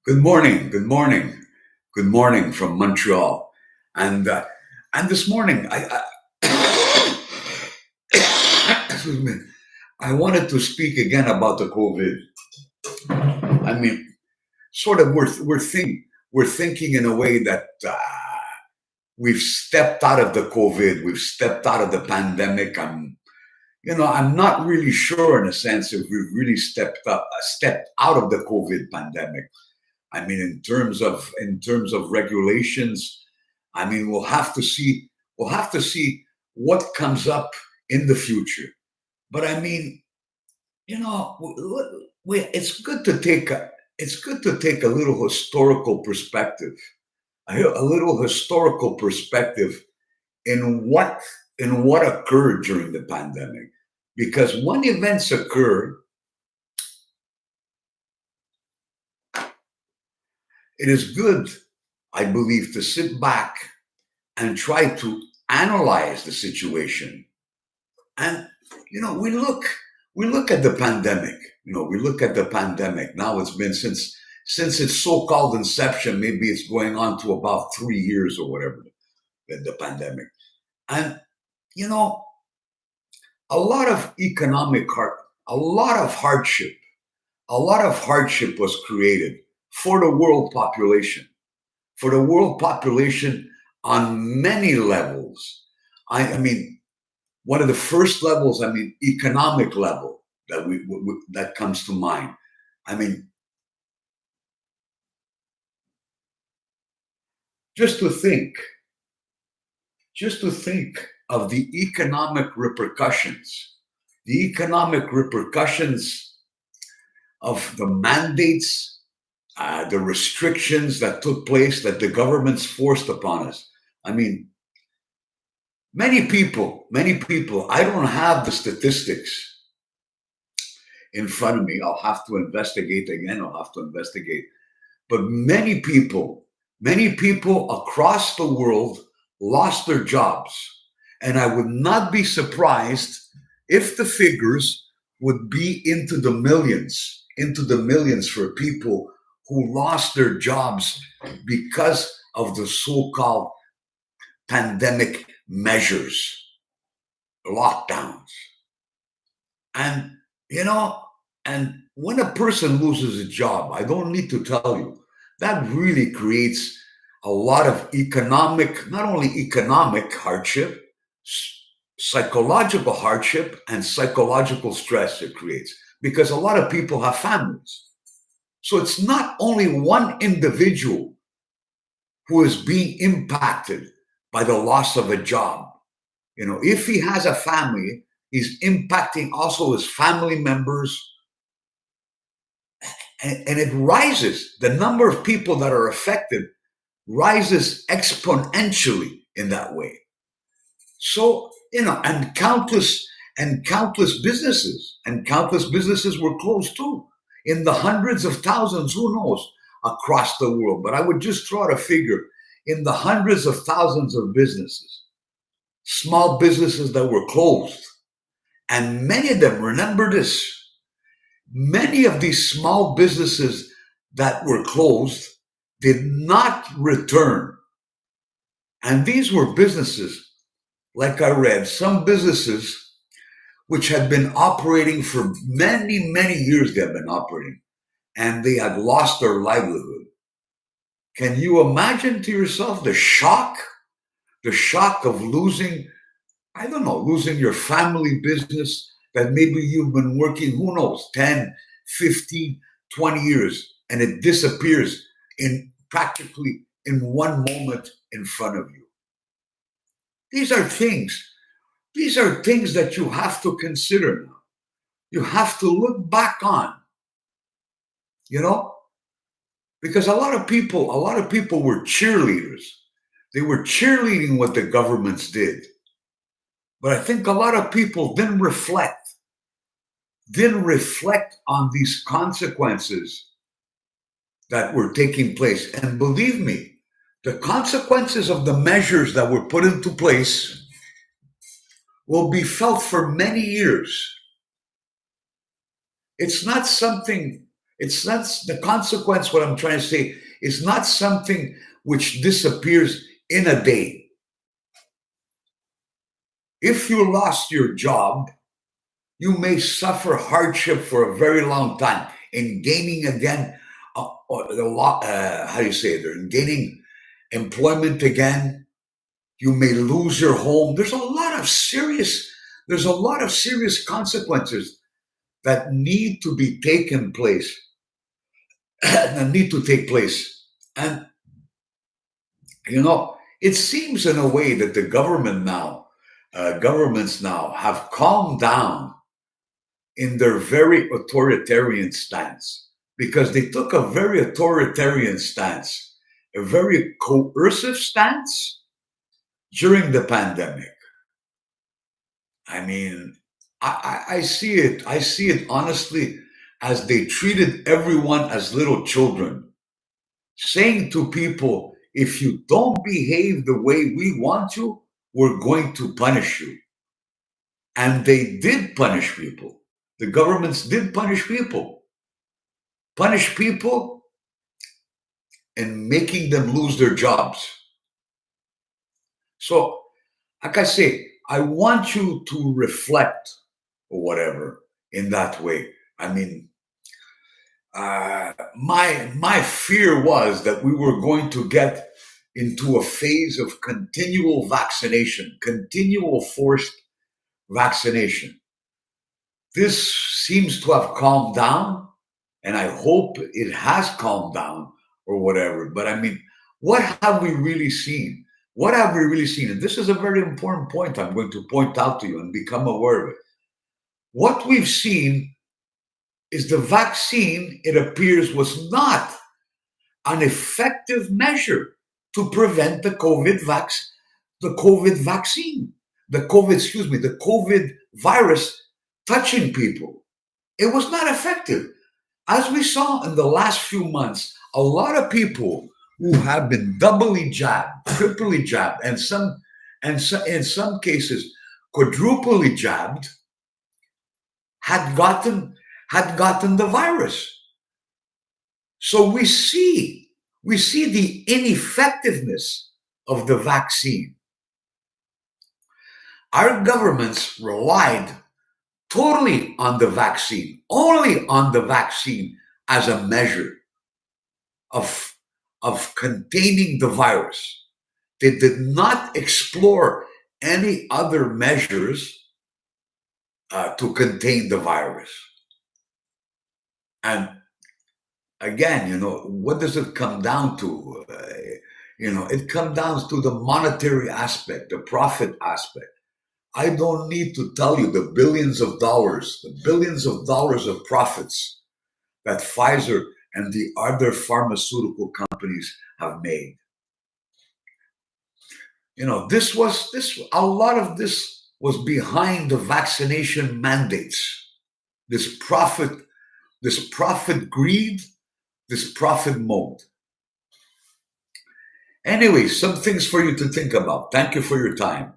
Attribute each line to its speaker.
Speaker 1: Good morning. Good morning. Good morning from Montreal. And this morning, excuse me, I wanted to speak again about the COVID. I mean, sort of we're thinking in a way that we've stepped out of the COVID. We've stepped out of the pandemic. I'm not really sure in a sense if we've really stepped out of the COVID pandemic. I mean, in terms of regulations, I mean, we'll have to see what comes up in the future. But I mean, it's good to take a little historical perspective, a little historical perspective in what occurred during the pandemic, because when events occur, it is good, I believe, to sit back and try to analyze the situation. And we look at the pandemic. We look at the pandemic. Now it's been since its so-called inception. Maybe it's going on to about 3 years or whatever. The pandemic, and you know, a lot of economic hard, a lot of hardship, a lot of hardship was created for the world population, on many levels. I mean, one of the first levels, I mean, economic level that comes to mind. I mean, just to think, just to think of the economic repercussions of the mandates, the restrictions that took place, that the governments forced upon us. I mean, many people, I don't have the statistics in front of me. I'll have to investigate again. I'll have to investigate. But many people across the world lost their jobs. And I would not be surprised if the figures would be into the millions for people who lost their jobs because of the so-called pandemic measures, lockdowns. And, you know, and when a person loses a job, I don't need to tell you, that really creates a lot of economic, not only economic hardship, psychological hardship and psychological stress it creates, because a lot of people have families. So it's not only one individual who is being impacted by the loss of a job. If he has a family, he's impacting also his family members, and it rises. The number of people that are affected rises exponentially in that way. So, and countless businesses were closed too, in the hundreds of thousands, who knows, across the world. But I would just throw out a figure, in the hundreds of thousands of businesses, small businesses that were closed. And many of them, remember this, many of these small businesses that were closed did not return. And these were businesses, like I read, some businesses which had been operating for many, many years, they have been operating, and they had lost their livelihood. Can you imagine to yourself the shock of losing, I don't know, losing your family business that maybe you've been working, who knows, 10, 15, 20 years, and it disappears in practically in one moment in front of you. These are things, these are things that you have to consider now. You have to look back on, you know, because a lot of people were cheerleaders. They were cheerleading what the governments did. But I think a lot of people didn't reflect on these consequences that were taking place. And believe me, the consequences of the measures that were put into place will be felt for many years. It's not something, It's not the consequence. What I'm trying to say is not something which disappears in a day. If you lost your job, you may suffer hardship for a very long time in gaining again, how do you say it? In gaining employment again. You may lose your home. There's a lot of serious consequences that need to be taken place, that need to take place. And it seems in a way that the governments now have calmed down in their very authoritarian stance, because they took a very authoritarian stance, a very coercive stance during the pandemic. I mean, I see it. I see it honestly as they treated everyone as little children, saying to people, if you don't behave the way we want you, we're going to punish you. And they did punish people. The governments did punish people and making them lose their jobs. So, like I say, I want you to reflect or whatever in that way. I mean, my fear was that we were going to get into a phase of continual vaccination, continual forced vaccination. This seems to have calmed down, and I hope it has calmed down or whatever. But I mean, what have we really seen? What have we really seen? And this is a very important point I'm going to point out to you and become aware of it. What we've seen is the vaccine, it appears, was not an effective measure to prevent the COVID virus touching people. It was not effective. As we saw in the last few months, a lot of people who have been doubly jabbed, triply jabbed, and in some cases quadruply jabbed, had gotten the virus. So we see the ineffectiveness of the vaccine. Our governments relied totally on the vaccine, only on the vaccine as a measure of containing the virus. They did not explore any other measures to contain the virus. And again, what does it come down to? It comes down to the monetary aspect, the profit aspect. I don't need to tell you the billions of dollars of profits that Pfizer and the other pharmaceutical companies have made. A lot of this was behind the vaccination mandates. This profit greed, this profit mode. Anyway, some things for you to think about. Thank you for your time.